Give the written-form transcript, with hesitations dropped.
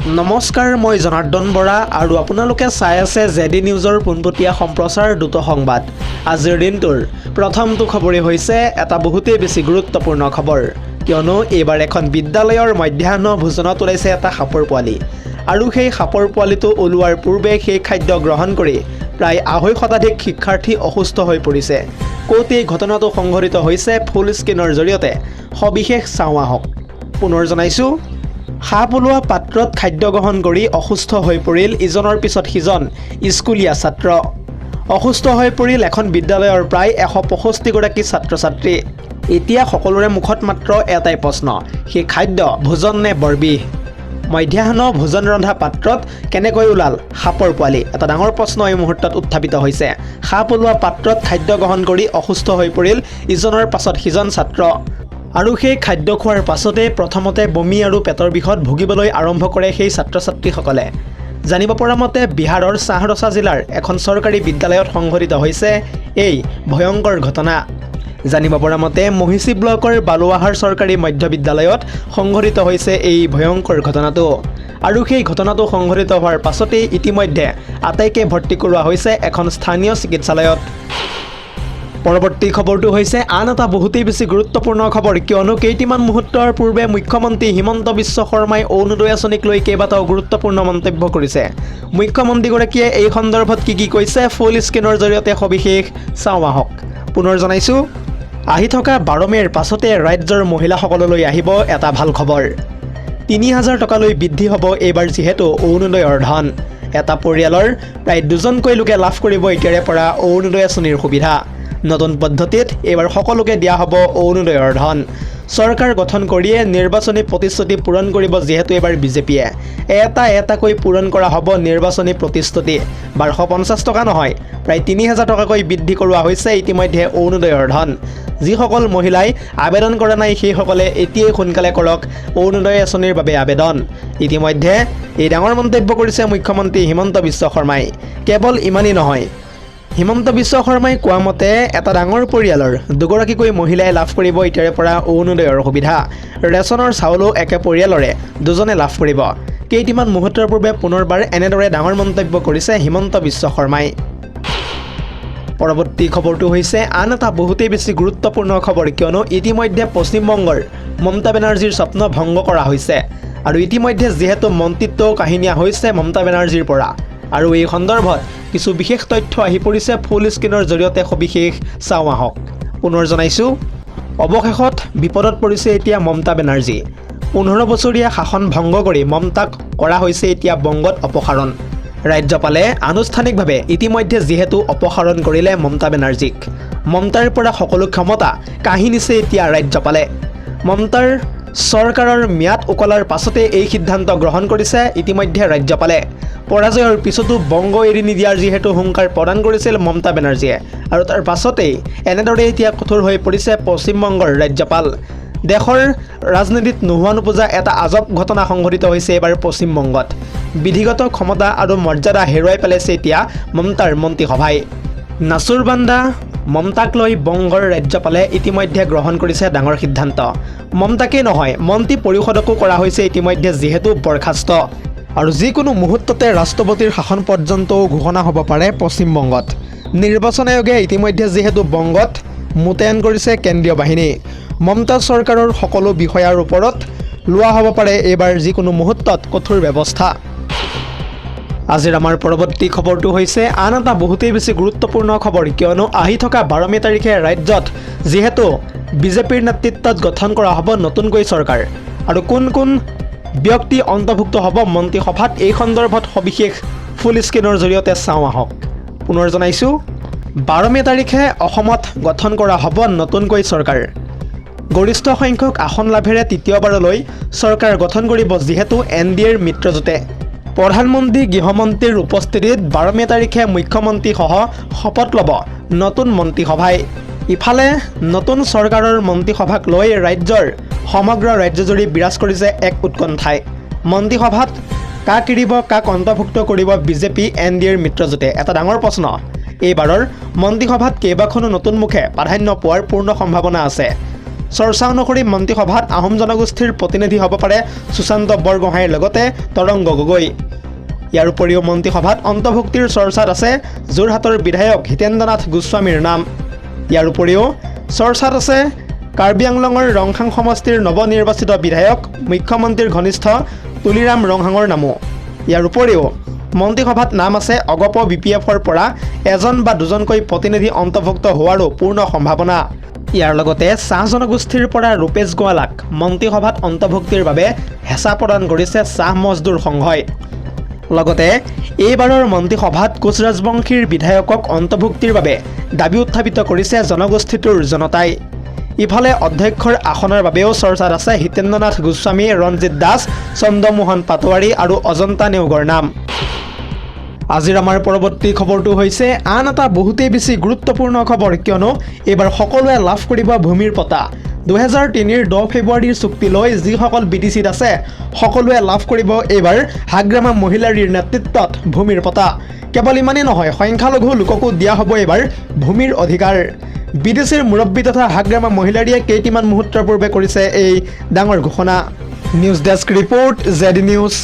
নমস্কাৰ, মই জনাৰ্দন বৰা আৰু আপোনালোকে চাই আছে জেডি নিউজৰ পোনপটীয়া সম্প্ৰচাৰ দ্ৰুত সংবাদ। আজিৰ দিনটোৰ প্ৰথমটো খবৰেই হৈছে এটা বহুতেই বেছি গুৰুত্বপূৰ্ণ খবৰ, কিয়নো এইবাৰ এখন বিদ্যালয়ৰ মধ্যাহ্ন ভোজনত ওলাইছে এটা সাপৰ পোৱালি আৰু সেই সাপৰ পোৱালিটো ওলোৱাৰ পূৰ্বে সেই খাদ্য গ্ৰহণ কৰি প্ৰায় 250 শতাধিক শিক্ষাৰ্থী অসুস্থ হৈ পৰিছে। ক'ত এই ঘটনাটো সংঘটিত হৈছে ফুল স্ক্ৰীনৰ জৰিয়তে সবিশেষ চাওঁ আহক। পুনৰ জনাইছোঁ, সাপ ওলোৱা পাত্ৰত খাদ্য গ্ৰহণ কৰি অসুস্থ হৈ পৰিল ইজনৰ পিছত সিজন স্কুলীয়া ছাত্ৰ। অসুস্থ হৈ পৰিল এখন বিদ্যালয়ৰ প্ৰায় 165 গৰাকী ছাত্ৰ ছাত্ৰী। এতিয়া সকলোৰে মুখত মাত্ৰ এটাই প্ৰশ্ন, সেই খাদ্য ভোজন নে বৰবিহ? মধ্যাহ্ন ভোজন ৰন্ধা পাত্ৰত কেনেকৈ ওলাল সাপৰ পোৱালি? এটা ডাঙৰ প্ৰশ্ন এই মুহূৰ্তত উত্থাপিত হৈছে। সাপ ওলোৱা পাত্ৰত খাদ্য গ্ৰহণ কৰি অসুস্থ হৈ পৰিল ইজনৰ পাছত সিজন ছাত্ৰ আৰু সেই খাদ্য খোৱাৰ পাছতে প্ৰথমতে বমি আৰু পেটৰ বিষত ভুগিবলৈ আৰম্ভ কৰে সেই ছাত্ৰ ছাত্ৰীসকলে। জানিব পৰা মতে বিহাৰৰ চাহৰছা জিলাৰ এখন চৰকাৰী বিদ্যালয়ত সংঘটিত হৈছে এই ভয়ংকৰ ঘটনা। জানিব পৰা মতে মহিষী ব্লকৰ বালুৱাহাৰ চৰকাৰী মধ্য বিদ্যালয়ত সংঘটিত হৈছে এই ভয়ংকৰ ঘটনাটো আৰু সেই ঘটনাটো সংঘটিত হোৱাৰ পাছতেই ইতিমধ্যে আটাইকে ভৰ্তি কৰোৱা হৈছে এখন স্থানীয় চিকিৎসালয়ত। পৰৱৰ্তী খবৰটো হৈছে আন এটা বহুতেই বেছি গুৰুত্বপূৰ্ণ খবৰ, কিয়নো কেইটিমান মুহূৰ্তৰ পূৰ্বে মুখ্যমন্ত্ৰী হিমন্ত বিশ্ব শৰ্মাই অৰুণোদয় আঁচনিক লৈ কেইবাটাও গুৰুত্বপূৰ্ণ মন্তব্য কৰিছে। মুখ্যমন্ত্ৰীগৰাকীয়ে এই সন্দৰ্ভত কি কৈছে ফুল স্ক্ৰীনৰ জৰিয়তে সবিশেষ চাওঁ আহক। পুনৰ জনাইছোঁ, আহি থকা 12 মে'ৰ পাছতে ৰাজ্যৰ মহিলাসকললৈ আহিব এটা ভাল খবৰ। 3000 টকালৈ বৃদ্ধি হ'ব এইবাৰ যিহেতু অৰুণোদয়ৰ ধন। এটা পৰিয়ালৰ প্ৰায় 2জনকৈ লোকে লাভ কৰিব এতিয়াৰে পৰা অৰুণোদয় আঁচনিৰ সুবিধা। নতুন পদ্ধতিত এইবাৰ সকলোকে দিয়া হ'ব অৰুণোদয়ৰ ধন। চৰকাৰ গঠন কৰিয়ে নিৰ্বাচনী প্ৰতিশ্ৰুতি পূৰণ কৰিব যিহেতু এইবাৰ বিজেপিয়ে। এটাকৈ পূৰণ কৰা হ'ব নিৰ্বাচনী প্ৰতিশ্ৰুতি। 1250 টকা নহয়, প্ৰায় 3000 টকাকৈ বৃদ্ধি কৰোৱা হৈছে ইতিমধ্যে অৰুণোদয়ৰ ধন। যিসকল মহিলাই আবেদন কৰা নাই সেইসকলে এতিয়াই সোনকালে কৰক অৰুণোদয় আঁচনিৰ বাবে আবেদন। ইতিমধ্যে এই ডাঙৰ মন্তব্য কৰিছে মুখ্যমন্ত্ৰী হিমন্ত বিশ্ব শৰ্মাই। কেৱল ইমানেই নহয়, হিমন্ত বিশ্ব শৰ্মাই কোৱা মতে এটা ডাঙৰ পৰিয়ালৰ 2গৰাকীকৈ মহিলাই লাভ কৰিব এতিয়াৰে পৰা অৰুণোদয়ৰ সুবিধা। ৰেচনৰ চাউলো একে পৰিয়ালৰে 2জনে লাভ কৰিব। কেইটিমান মুহূৰ্তৰ পূৰ্বে পুনৰবাৰ এনেদৰে ডাঙৰ মন্তব্য কৰিছে হিমন্ত বিশ্ব শৰ্মাই। পৰৱৰ্তী খবৰটো হৈছে আন এটা বহুতেই বেছি গুৰুত্বপূৰ্ণ খবৰ, কিয়নো ইতিমধ্যে পশ্চিমবংগৰ মমতা বেনাৰ্জীৰ স্বপ্ন ভংগ কৰা হৈছে আৰু ইতিমধ্যে যিহেতু মন্ত্ৰিত্ব কাহিনীয়া হৈছে মমতা বেনাৰ্জীৰ পৰা আৰু এই সন্দৰ্ভত কিছু বিশেষ তথ্য আহি পৰিছে ফুল স্ক্ৰীনৰ জৰিয়তে সবিশেষ চাওঁ আহক। পুনৰ জনাইছোঁ, অৱশেষত বিপদত পৰিছে এতিয়া মমতা বেনাৰ্জী। 15 বছৰীয়া শাসন ভংগ কৰি মমতাক কৰা হৈছে এতিয়া বংগত অপসাৰণ। ৰাজ্যপালে আনুষ্ঠানিকভাৱে ইতিমধ্যে যিহেতু অপসাৰণ কৰিলে মমতা বেনাৰ্জীক, মমতাৰ পৰা সকলো ক্ষমতা কাঢ়ি নিছে এতিয়া ৰাজ্যপালে। মমতাৰ চৰকাৰৰ ম্যাদ উকলাৰ পাছতে এই সিদ্ধান্ত গ্ৰহণ কৰিছে ইতিমধ্যে ৰাজ্যপালে। পৰাজয়ৰ পিছতো বংগ এৰি নিদিয়াৰ যিহেতু হুংকাৰ প্ৰদান কৰিছিল মমতা বেনাৰ্জীয়ে আৰু তাৰ পাছতেই এনেদৰে এতিয়া কঠোৰ হৈ পৰিছে পশ্চিমবংগৰ ৰাজ্যপাল। দেশৰ ৰাজনীতিত নোহোৱা নোপোজা এটা আজব ঘটনা সংঘটিত হৈছে এইবাৰ পশ্চিমবংগত। বিধিগত ক্ষমতা আৰু মৰ্যাদা হেৰুৱাই পেলাইছে এতিয়া মমতাৰ মন্ত্ৰীসভাই। নাচুৰবান্দা মমতাক লৈ বংগৰ ৰাজ্যপালে ইতিমধ্যে গ্ৰহণ কৰিছে ডাঙৰ সিদ্ধান্ত। মমতাকেই নহয়, মন্ত্ৰী পৰিষদকো কৰা হৈছে ইতিমধ্যে যিহেতু বৰখাস্ত আৰু যিকোনো মুহূৰ্ততে ৰাষ্ট্ৰপতিৰ শাসন পৰ্যন্তও ঘোষণা হ'ব পাৰে পশ্চিমবংগত। নিৰ্বাচন আয়োগে ইতিমধ্যে যিহেতু বংগত মোতায়েন কৰিছে কেন্দ্ৰীয় বাহিনী। মমতা চৰকাৰৰ সকলো বিষয়াৰ ওপৰত লোৱা হ'ব পাৰে এইবাৰ যিকোনো মুহূৰ্তত কঠোৰ ব্যৱস্থা। আজিৰ আমাৰ পৰৱৰ্তী খবৰটো হৈছে আন এটা বহুতেই বেছি গুৰুত্বপূৰ্ণ খবৰ, কিয়নো আহি থকা 12 মে' তাৰিখে ৰাজ্যত যিহেতু বিজেপিৰ নেতৃত্বত গঠন কৰা হ'ব নতুনকৈ চৰকাৰ আৰু কোন কোন ব্যক্তি অন্তৰ্ভুক্ত হ'ব মন্ত্ৰীসভাত এই সন্দৰ্ভত সবিশেষ ফুল স্ক্ৰীনৰ জৰিয়তে চাওঁ আহক। পুনৰ জনাইছোঁ, 12 মে' তাৰিখে অসমত গঠন কৰা হ'ব নতুনকৈ চৰকাৰ। গৰিষ্ঠ সংখ্যক আসন লাভেৰে তৃতীয়বাৰলৈ চৰকাৰ গঠন কৰিব যিহেতু NDAৰ মিত্ৰজোঁটে। প্ৰধানমন্ত্ৰী গৃহমন্ত্ৰীৰ উপস্থিতিত 12 মে' তাৰিখে মুখ্যমন্ত্ৰীসহ শপত ল'ব নতুন মন্ত্ৰীসভাই। ইফালে নতুন চৰকাৰৰ মন্ত্ৰীসভাক লৈ ৰাজ্যৰ সমগ্ৰ ৰাজ্যজুৰি বিৰাজ কৰিছে এক উৎকণ্ঠাই। মন্ত্ৰীসভাত কাক এৰিব, কাক অন্তৰ্ভুক্ত কৰিব বিজেপি NDAৰ মিত্ৰজোঁটে? এটা ডাঙৰ প্ৰশ্ন। এইবাৰৰ মন্ত্ৰীসভাত কেইবাখনো নতুন মুখে প্ৰাধান্য পোৱাৰ পূৰ্ণ সম্ভাৱনা আছে। চৰ্চা অনুসৰি মন্ত্ৰীসভাত আহোম জনগোষ্ঠীৰ প্ৰতিনিধি হ'ব পাৰে সুশান্ত বৰগোহাঁইৰ লগতে তৰংগ গগৈ। ইয়াৰ উপৰিও মন্ত্ৰীসভাত অন্তৰ্ভুক্তিৰ চৰ্চাত আছে যোৰহাটৰ বিধায়ক হিতেন্দ্ৰনাথ গোস্বামীৰ নাম। ইয়াৰ উপৰিও চৰ্চাত আছে কাৰ্বি আংলঙৰ ৰংখাং সমষ্টিৰ নৱনিৰ্বাচিত বিধায়ক মুখ্যমন্ত্ৰীৰ ঘনিষ্ঠ তুলিৰাম ৰংহাঙৰ নামো। ইয়াৰ উপৰিও মন্ত্ৰীসভাত নাম আছে অগপ BPFৰ পৰা এজন বা দুজনকৈ প্ৰতিনিধি অন্তৰ্ভুক্ত হোৱাৰো পূৰ্ণ সম্ভাৱনা। ইয়াৰ লগতে চাহ জনগোষ্ঠীৰ পৰা ৰূপেশ গোৱালাক মন্ত্ৰীসভাত অন্তৰ্ভুক্তিৰ বাবে হেঁচা প্ৰদান কৰিছে চাহ মজদুৰ সংঘই। লগতে এইবাৰৰ মন্ত্ৰীসভাত কোচ ৰাজবংশীৰ বিধায়কক অন্তৰ্ভুক্তিৰ বাবে দাবী উত্থাপিত কৰিছে জনগোষ্ঠীটোৰ জনতাই। ইফালে অধ্যক্ষৰ আসনৰ বাবেও চৰ্চাত আছে হিতেন্দ্ৰনাথ গোস্বামী, ৰঞ্জিত দাস, চন্দ্ৰমোহন পাটোৱাৰী আৰু অজন্তা নেওগৰ নাম। আজিৰ আমাৰ পৰৱৰ্তী খবৰটো হৈছে আন এটা বহুতেই বেছি গুৰুত্বপূৰ্ণ খবৰ, কিয়নো এইবাৰ সকলোৱে লাভ কৰিব ভূমিৰ পটা। 2003ৰ 10 ফেব্ৰুৱাৰীৰ চুক্তি লৈ যিসকল BTCত আছে সকলোৱে লাভ কৰিব এইবাৰ হাগ্ৰামা মহিলাৰীৰ নেতৃত্বত ভূমিৰ পটা। কেৱল ইমানেই নহয়, সংখ্যালঘু লোককো দিয়া হ'ব এইবাৰ ভূমিৰ অধিকাৰ। BTCৰ মুৰব্বী তথা হাগ্ৰামা মহিলাৰীয়ে কেইটিমান মুহূৰ্তৰ পূৰ্বে কৰিছে এই ডাঙৰ ঘোষণা। News desk report, ZD news.